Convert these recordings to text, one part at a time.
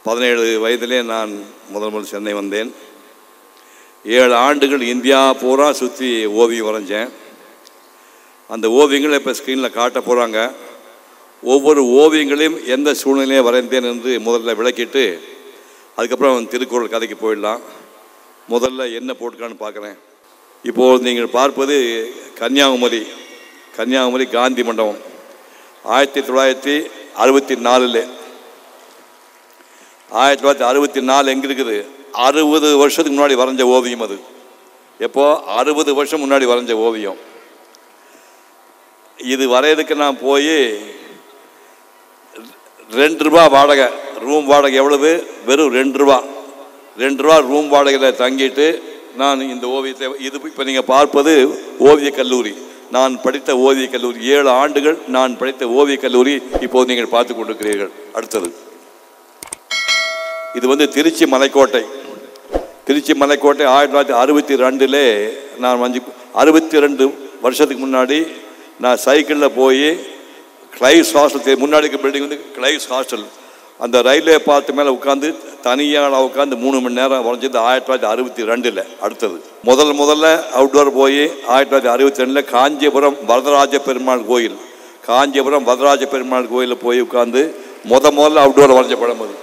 17 வயதிலே நான் முதல் சென்னை வந்தேன். 7 ஆண்டுகள் இந்தியா பூரா சுற்றி ஓவியம் வரைஞ்சேன். அந்த ஓவியங்களை இப்போ ஸ்க்ரீனில் காட்ட போகிறாங்க. ஒவ்வொரு ஓவியங்களையும் எந்த சூழ்நிலையை வரைந்தேன் என்று முதல்ல விளக்கிட்டு அதுக்கப்புறம் திருக்குறள் கதைக்கு போயிடலாம். முதல்ல என்ன போட்டுக்கான்னு பார்க்குறேன். இப்போது நீங்கள் பார்ப்பது கன்னியாகுமரி காந்தி மண்டபம் 1964. 1964 எங்கே இருக்குது? 60 வருஷத்துக்கு முன்னாடி வரைஞ்ச ஓவியம் அது. எப்போ? 60 வருஷம் முன்னாடி வரைஞ்ச ஓவியம். இது வரையறதுக்கு நான் போய் 2 ரூபா வாடகை, ரூம் வாடகை எவ்வளவு? வெறும் 2 ரூபா. 2 ரூபா ரூம் வாடகையில் தங்கிட்டு நான் இந்த ஓவியத்தை, இது இப்போ நீங்கள் பார்ப்பது ஓவியக் கல்லூரி. நான் படித்த ஓவியக் கல்லூரி, 7 ஆண்டுகள் நான் படித்த ஓவியக் கல்லூரி இப்போது நீங்கள் பார்த்து கொண்டிருக்கிறீர்கள். அடுத்தது இது வந்து திருச்சி மலைக்கோட்டை. 1962 நான் 62 வருஷத்துக்கு முன்னாடி நான் சைக்கிளில் போய் கிளைவ்ஸ் ஹாஸ்டல், முன்னாடி பில்டிங் வந்து கிளைவ்ஸ் ஹாஸ்டல், அந்த ரயில்வே பாலத்து மேலே உட்காந்து தனியாக உட்காந்து 3 மணி நேரம் வரைஞ்சது 1962. அடுத்தது முதல்ல அவுட்டோர் போய் 1962 காஞ்சிபுரம் வரதராஜ பெருமாள் கோயில், கோயிலில் போய் உட்காந்து முதல்ல அவுட்டோர் வரைஞ்ச படம் அது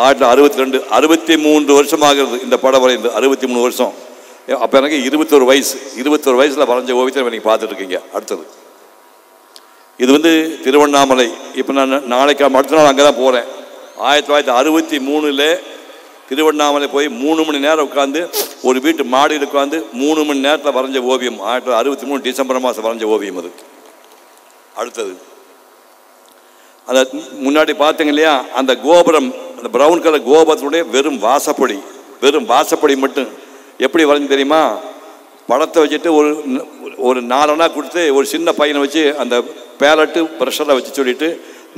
1962. 63 வருஷம் ஆகிறது இந்த படம் வரைந்து, 63 வருஷம். அப்போ எனக்கு 21 வயசு. 21 வயசில் வரைஞ்ச ஓவியத்தை நீங்கள் பார்த்துட்டு இருக்கீங்க. அடுத்தது இது வந்து திருவண்ணாமலை. இப்போ நான் நாளைக்கு அடுத்த நாள் அங்கே தான் போகிறேன். 1963 திருவண்ணாமலை போய் 3 மணி நேரம் உட்காந்து ஒரு வீட்டு மாடியில் உட்காந்து 3 மணி நேரத்தில் வரைஞ்ச ஓவியம் 1963 டிசம்பர் மாதம் வரைஞ்ச ஓவியம் அது. அடுத்தது அந்த முன்னாடி பார்த்தீங்க இல்லையா, அந்த கோபுரம், அந்த ப்ரௌன் கலர் கோபுரத்துடைய வெறும் வாசப்படி மட்டும் எப்படி வரைஞ்சு தெரியுமா? படத்தை வச்சுட்டு ஒரு 4 அணா கொடுத்து ஒரு சின்ன பையனை வச்சு அந்த பேலட்டு ப்ரெஷரை வச்சு சொல்லிட்டு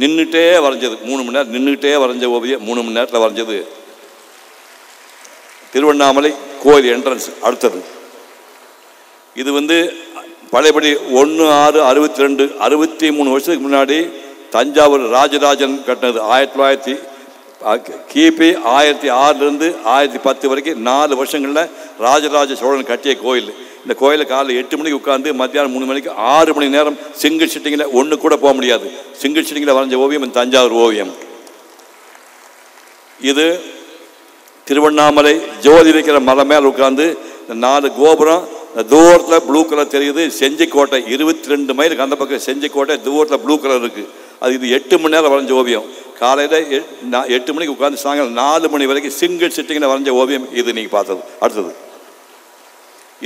நின்றுட்டே வரைஞ்சது. 3 மணி நேரம் நின்றுட்டே வரைஞ்ச ஓவியம் 3 மணி நேரத்தில் வரைஞ்சது திருவண்ணாமலை கோயில் என்ட்ரன்ஸ். அடுத்தது இது வந்து பழையபடி 1/6/62 63 வருஷத்துக்கு முன்னாடி தஞ்சாவூர் ராஜராஜன் கட்டினது. கிபி 1006 1010 வரைக்கும் 4 வருஷங்களில் ராஜராஜ சோழன் கட்டிய கோயில். இந்த கோயிலை காலையில் 8 மணிக்கு உட்காந்து மத்தியானம் 3 மணிக்கு 6 மணி நேரம் சிங்கிள் சிட்டிங்கில் ஒன்று கூட போக முடியாது. சிங்கிள் சிட்டிங்கில் வரைஞ்ச ஓவியம் இந்த தஞ்சாவூர் ஓவியம். இது திருவண்ணாமலை ஜோதி வைக்கிற மலை மேலே உட்காந்து இந்த 4 கோபுரம், தூரத்தில் ப்ளூ கலர் தெரியுது செஞ்சிக்கோட்டை. 22 மைலுக்கு அந்த பக்கம் செஞ்சிக்கோட்டை, தூரத்தில் ப்ளூ கலர் இருக்குது. அது இது 8 மணி நேரம் வரைஞ்ச ஓவியம். காலையில் 8 மணிக்கு உட்காந்து சாயங்காலம் 4 மணி வரைக்கும் சிங்கிள் சிட்டிங்கில் வரைஞ்ச ஓவியம் இது நீங்கள் பார்த்தது. அடுத்தது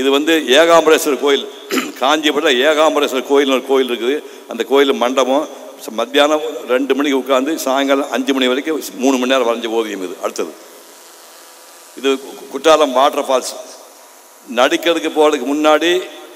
இது வந்து ஏகாம்பரேஸ்வரர் கோயில். காஞ்சிபுரத்தில் ஏகாம்பரேஸ்வரர் கோயில் இருக்குது. அந்த கோயில் மண்டபம் மத்தியானம் 2 மணிக்கு உட்காந்து சாயங்காலம் 5 மணி வரைக்கும் 3 மணி நேரம் வரைஞ்ச ஓவியம் இது. அடுத்தது இது குற்றாலம் வாட்டர் ஃபால்ஸ். நடிக்கிறதுக்கு போகிறதுக்கு முன்னாடி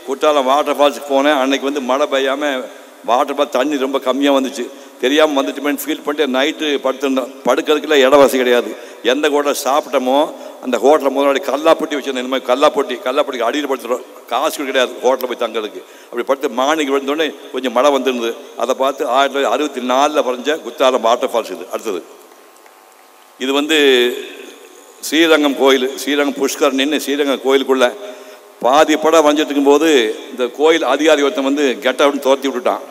குற்றாலம் வாட்டர் ஃபால்ஸுக்கு போனேன். அன்றைக்கி வந்து மழை பெய்யாமல் வாட்டர் ஃபால்ஸ் தண்ணி ரொம்ப கம்மியாக வந்துச்சு. தெரியாமல் வந்துட்டுமேன்னு ஃபீல் பண்ணிட்டு நைட்டு படுத்துருந்தோம். படுக்கிறதுக்குள்ள இட வசதி கிடையாது. எந்த ஹோட்டலில் சாப்பிட்டோமோ அந்த ஹோட்டலில் முதலாளி கல்லாப்பொட்டி வச்சுருந்தேன். இந்த மாதிரி கல்லாப்பொட்டிக்கு அடியில் படுத்துகிறோம். காசு கிடையாது ஹோட்டலில் போய் தங்கிறதுக்கு. அப்படி படுத்து மார்னிங் விழுந்தோடனே கொஞ்சம் மழை வந்துருந்தது. அதை பார்த்து 1964 வரைஞ்ச குற்றாலம் வாட்டர் ஃபால்ஸ் இது. அடுத்தது இது வந்து ஸ்ரீரங்கம் கோயில். ஸ்ரீரங்கம் புஷ்கரணின்னு ஸ்ரீரங்கம் கோயிலுக்குள்ளே பாதி படம் வரைஞ்சிட்டு இருக்கும்போது இந்த கோயில் அதிகாரி ஒருத்தன் வந்து கெட்டவுன்னு துரத்தி விட்டுட்டான்.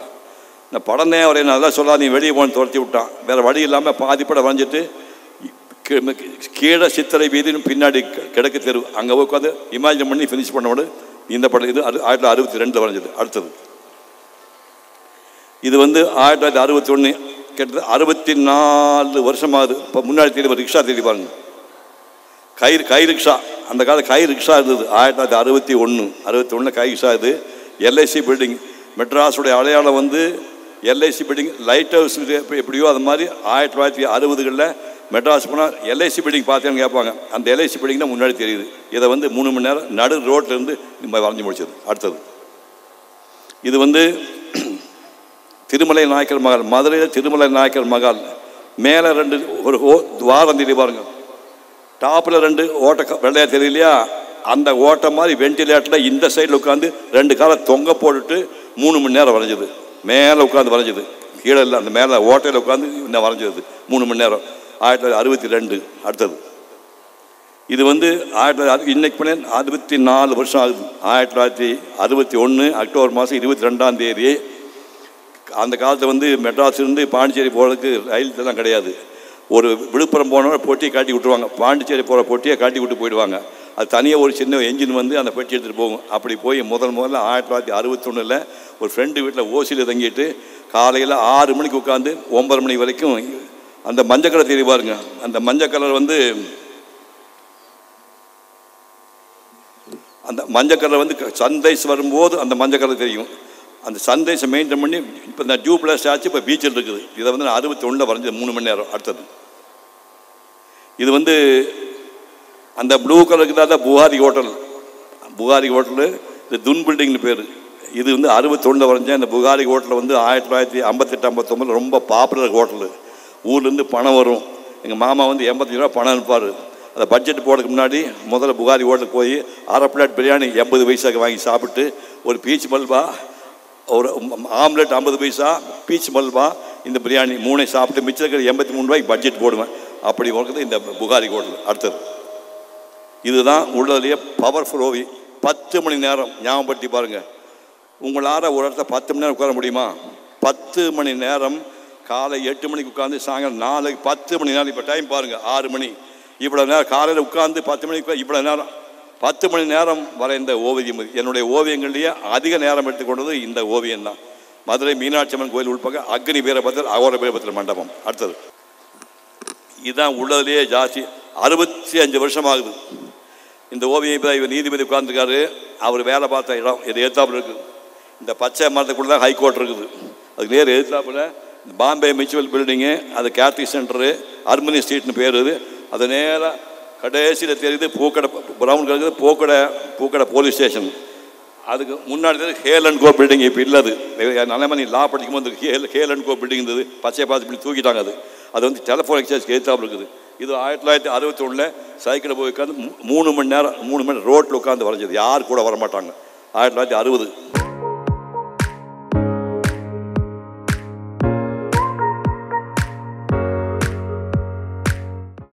இந்த படம் தான் வரையணும், அதெல்லாம் சொல்லாது, நீ வெளியே போகணும்னு துரத்தி விட்டான். வேறு வழி இல்லாமல் பாதி படம் வரைஞ்சிட்டு கீழே சித்திரை வீதின்னு பின்னாடி கிழக்கு தெரு அங்கே உட்காந்து இமேஜின் பண்ணி ஃபினிஷ் பண்ணோடு இந்த படம். இது 1962 வரைஞ்சது. அடுத்தது இது வந்து 1961 கிட்டத்தட்ட 64 வருஷமாகுது. இப்போ முன்னாடி தேடி ரிக்ஷா தேடி பாருங்க, கை ரிக்ஷா. அந்த காலத்தில் கை ரிக்ஷா இருந்தது. 1961 கை ரிக்ஷா. இது எல்ஐசி பில்டிங். மெட்ராஸுடைய அடையாளம் வந்து எல்ஐசி பில்டிங். லைட் ஹவுஸ் எப்படியோ அது மாதிரி 1960களில் மெட்ராஸ் போனால் எல்ஐசி பில்டிங் பார்த்தேன்னு கேட்பாங்க. அந்த எல்ஐசி பில்டிங் தான் முன்னாடி தெரியுது. இதை வந்து 3 மணி நேரம் நடு ரோட்லேருந்து நம்ம வரைஞ்சி முடிச்சது. அடுத்தது இது வந்து திருமலை நாயக்கர் மகால். மதுரையில் திருமலை நாயக்கர் மகால். மேலே 2 ஒரு துவாரம் தெரிய பாருங்க. டாப்பில் 2 ஓட்ட வெள்ளையாக தெரியலையா? அந்த ஓட்டை மாதிரி வெண்டிலேட்டரில் இந்த சைடில் உட்காந்து 2 காலை தொங்க போட்டுட்டு 3 மணி நேரம் வரைஞ்சது. மேலே உட்காந்து வரைஞ்சது, கீழே இல்லை, அந்த மேலே ஓட்டையில் உட்காந்து இன்னும் வரைஞ்சது 3 மணி நேரம். 1962 அடுத்தது. இது வந்து இன்னைக்கு பண்ண 64 வருஷம் ஆகுது. 1961 அக்டோபர் மாதம் 22ஆம் தேதி. அந்த காலத்தில் வந்து மெட்ராஸ்லேருந்து பாண்டிச்சேரி போகிறதுக்கு ரயில் இதெல்லாம் கிடையாது. ஒரு விழுப்புரம் போனவங்க பொட்டியை காட்டி விட்டுருவாங்க, பாண்டிச்சேரி போகிற பொட்டியை காட்டி விட்டு போயிடுவாங்க. அது தனியாக ஒரு சின்ன என்ஜின் வந்து அந்த பெட்டி எடுத்துகிட்டு போகும். அப்படி போய் முதல்ல 1961 ஒரு ஃப்ரெண்டு வீட்டில் ஓசியில் தங்கிட்டு காலையில் 6 மணிக்கு உட்காந்து 9 மணி வரைக்கும் அந்த மஞ்சள் கலர் தெரிய பாருங்க. அந்த மஞ்சள் கலர் வந்து சன்ரைஸ் வரும்போது அந்த மஞ்சள் கலர் தெரியும். அந்த சன்ரைஸை மெயின்டைன் பண்ணி இப்போ இந்த டியூப்ளஸ் ஆச்சு, இப்போ பீச்சில் இருக்குது. இதை வந்து நான் 61 வரைஞ்சது 3 மணி நேரம். அடுத்தது இது வந்து அந்த ப்ளூ கலருக்கு தான் புகாரி ஹோட்டல். புகாரி ஹோட்டலு இது துன் பில்டிங்னு பேர். இது வந்து 61 வரைஞ்சேன். இந்த புகாரி ஹோட்டலில் வந்து 1958-59 ரொம்ப பாப்புலர் ஹோட்டலு. ஊர்லேருந்து பணம் வரும். எங்கள் மாமா வந்து 85 ரூபா பணம் அனுப்பார். அந்த பட்ஜெட் போடுறதுக்கு முன்னாடி முதல்ல புகாரி ஹோட்டலுக்கு போய் 1/2 பிளேட் பிரியாணி 80 பைசாவுக்கு வாங்கி சாப்பிட்டு, ஒரு பீச் மல்பா, ஒரு ஆம்லெட் 50 பைசா, பீச் மல்பா, இந்த பிரியாணி 3 சாப்பிட்டு மிச்சம் இருக்கிற 83 ரூபாய்க்கு பட்ஜெட் போடுவேன். அப்படி இருக்குது இந்த புகாரி ஹோட்டல். அடுத்தது இதுதான் உள்ளதுலேயே பவர்ஃபுல் ஓவி. 10 மணி நேரம் ஞாபகப்படுத்தி பாருங்கள். உங்களால் ஒரு இடத்துல 10 மணி நேரம் உட்கார முடியுமா? 10 மணி நேரம். காலை 8 மணிக்கு உட்காந்து சாயங்காலம் 4 10 மணி நேரம். இப்போ டைம் பாருங்கள் 6 மணி. இவ்வளோ நேரம் காலையில் உட்காந்து 10 மணிக்கு இவ்வளோ நேரம் 10 மணி நேரம் வரைந்த ஓவியம். என்னுடைய ஓவியங்கள்லேயே அதிக நேரம் எடுத்துக்கொண்டது இந்த ஓவியம் தான். மதுரை மீனாட்சி அம்மன் கோயில் உள்பக்கம் அக்னி வீரபத்திரர், அகோர வீரபத்திரர் மண்டபம். அடுத்தது இதுதான் உள்ளதுலேயே ஜாஸ்தி. 65 வருஷம் ஆகுது இந்த ஓவியம். இப்போ இவர் நீதிபதி உட்கார்ந்துருக்காரு. அவர் வேலை பார்த்த இடம் இது எதிர்த்தாப்புல இருக்குது. இந்த பச்சை மரத்துக்குள்ள தான் ஹைகோர்ட் இருக்குது. அதுக்கு நேர் எதிர்த்தாப்புல பாம்பே மியூச்சுவல் பில்டிங்கு, அது கேத்தலிக் சென்டரு, அர்மனி ஸ்ட்ரீட்னு பேர். அது நேராக கடைசியில் தெரியுது பூக்கடை, ப்ரௌன் கலர் பூக்கடை போலீஸ் ஸ்டேஷன். அதுக்கு முன்னாடி ஹேல் அண்ட் கோ பில்டிங் இப்போ இல்லது. நல்ல நீ லா படிக்கும் போது ஹேல் அண்ட் கோ பில்டிங் இருந்தது. பச்சை பார்த்து இப்படி தூக்கிட்டாங்க. அது வந்து டெலிஃபோன் எக்ஸ்சேஞ்ச் எதிர்த்தாப்புல இருக்குது. இது 1961 சைக்கிளில் போய் உட்காந்து 3 மணி நேரம் ரோட்டில் உட்காந்து வரைஞ்சது. யார் கூட வரமாட்டாங்க. 1960